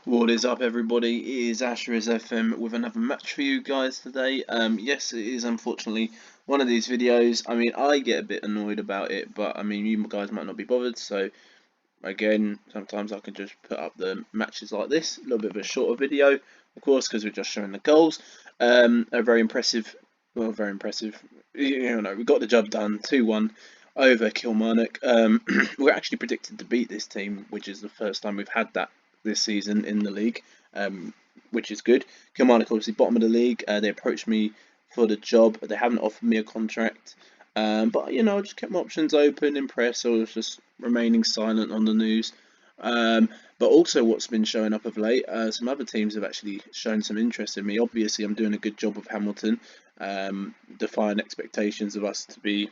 What is up, everybody? It is Asher's FM with another match for you guys today. Yes, it is unfortunately one of these videos. I mean, I get a bit annoyed about it, but I mean, you guys might not be bothered. So again, sometimes I can just put up the matches like this, a little bit of a shorter video, of course, because we're just showing the goals. A very impressive, well, very impressive. We got the job done, 2-1 over Kilmarnock. We're actually predicted to beat this team, which is the first time we've had that this season in the league, which is good. Kilmarnock obviously bottom of the league. They approached me for the job. They haven't offered me a contract. But I just kept my options open in press. I was just remaining silent on the news. But also, what's been showing up of late, some other teams have actually shown some interest in me. Obviously, I'm doing a good job with Hamilton, defying expectations of us to be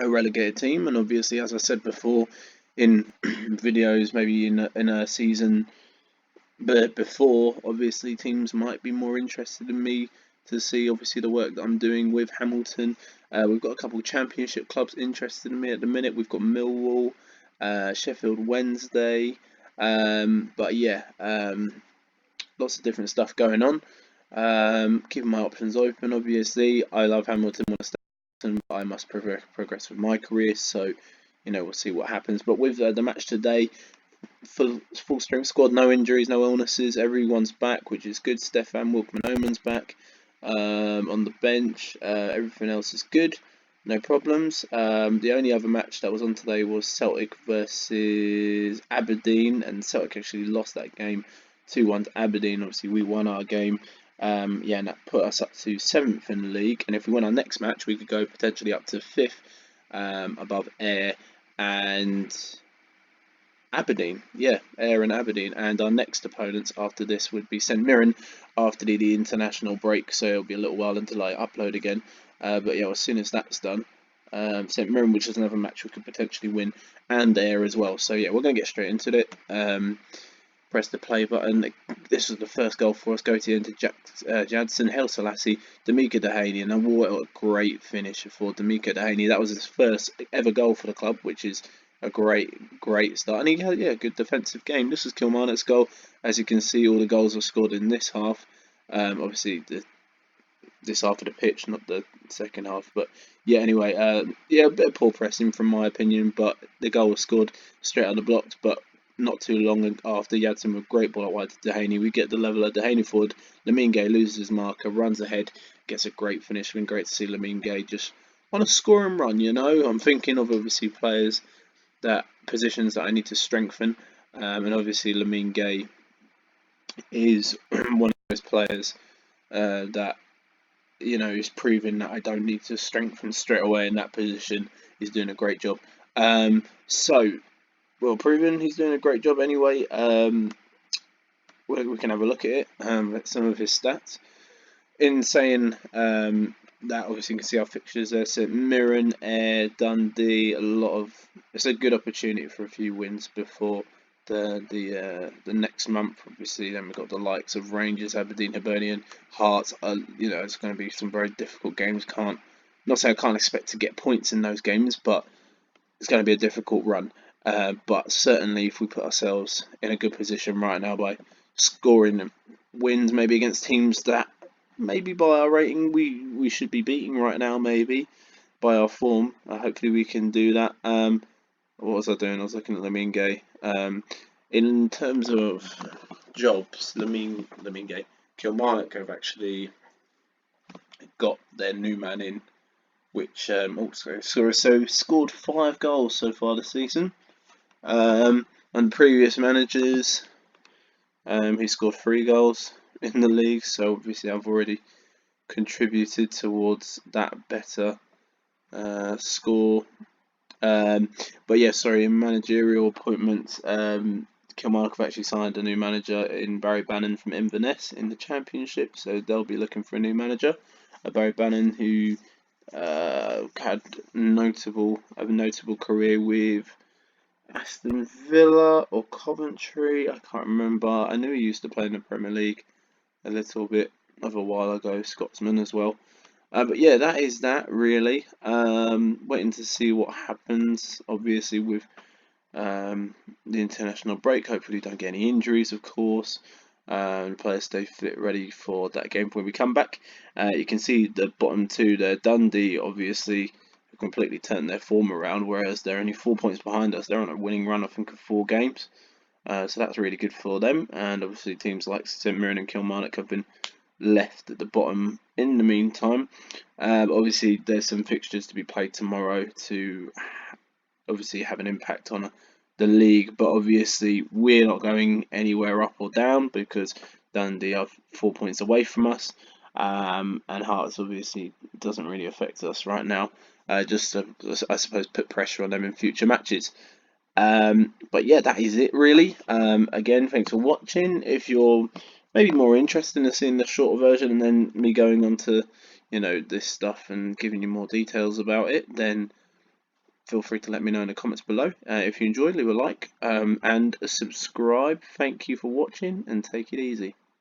a relegated team. And obviously, as I said before, in videos, maybe in a season but before, obviously, teams might be more interested in me to see, obviously, the work that I'm doing with Hamilton. We've got a couple of championship clubs interested in me at the minute. We've got Millwall, Sheffield Wednesday. But yeah, lots of different stuff going on. Keeping my options open, obviously. I love Hamilton, but I must progress with my career. So, we'll see what happens. But with the match today, full strength squad, no injuries, no illnesses. Everyone's back, which is good. Stefan Wilkman-Oman's back on the bench. Everything else is good, no problems. The only other match that was on today was Celtic versus Aberdeen, and Celtic actually lost that game 2-1 to Aberdeen. Obviously, we won our game. And that put us up to 7th in the league. And if we win our next match, we could go potentially up to 5th, above Ayr and Aberdeen, yeah, Ayr and Aberdeen, and our next opponents after this would be St Mirren after the international break, so it'll be a little while until I upload again. But yeah, as soon as that's done, St Mirren, which is another match we could potentially win, and Ayr as well. So yeah, we're going to get straight into it. Press the play button. This was the first goal for us. Go to into Jadson, Haile Selassie, D'Amica Dehaney, and what a great finish for D'Amica Dehaney. That was his first ever goal for the club, which is a great start. And he had a good defensive game. This was Kilmarnock's goal. As you can see, all the goals were scored in this half. Obviously, this half of the pitch, not the second half. But yeah, anyway, a bit of poor pressing from my opinion, but the goal was scored straight out of the blocks. But not too long after, Jadson with great ball out wide to Dehaney. We get the level of Dehaney forward. Lamine Gay loses his marker, runs ahead, gets a great finish. It's been great to see Lamine Gay just on a scoring run. I'm thinking of obviously players positions that I need to strengthen, and obviously Lamine Gay is one of those players that is proving that I don't need to strengthen straight away in that position. He's doing a great job. Proven he's doing a great job anyway. We can have a look at it, at some of his stats. In saying that, obviously you can see our fixtures there. So Mirren, Ayr, Dundee, it's a good opportunity for a few wins before the next month. Obviously, then we've got the likes of Rangers, Aberdeen, Hibernian, Hearts. It's going to be some very difficult games. Not saying I can't expect to get points in those games, but it's going to be a difficult run. But certainly, if we put ourselves in a good position right now by scoring wins, maybe against teams that maybe by our rating we should be beating right now, maybe by our form. Hopefully we can do that. What was I doing? I was looking at Lamine Gay. In terms of jobs, Lamine Gay, Kilmarnock have actually got their new man in, which scored 5 goals so far this season. And previous managers, he scored 3 goals in the league, so obviously I've already contributed towards that better score. But yeah, sorry, in managerial appointments, Kilmarnock have actually signed a new manager in Barry Bannon from Inverness in the Championship, so they'll be looking for a new manager. Barry Bannon, who had a notable career with Aston Villa or Coventry, I can't remember. I knew he used to play in the Premier League a little bit of a while ago, Scotsman as well. But yeah, that is that really. Waiting to see what happens, obviously, with the international break. Hopefully, don't get any injuries, of course. The players stay fit, ready for that game when we come back. You can see the bottom two there. Dundee obviously have completely turned their form around, whereas they're only 4 points behind us. They're on a winning run, I think, of 4 games. So that's really good for them. And obviously, teams like St Mirren and Kilmarnock have been left at the bottom in the meantime. Obviously, there's some fixtures to be played tomorrow to obviously have an impact on the league, but obviously we're not going anywhere up or down because Dundee are 4 points away from us, and Hearts obviously doesn't really affect us right now. Just to, I suppose, put pressure on them in future matches. But yeah, that is it really. Again, thanks for watching. If you're maybe more interested in seeing the shorter version and then me going on to, this stuff and giving you more details about it, then feel free to let me know in the comments below. If you enjoyed, leave a like and subscribe. Thank you for watching and take it easy.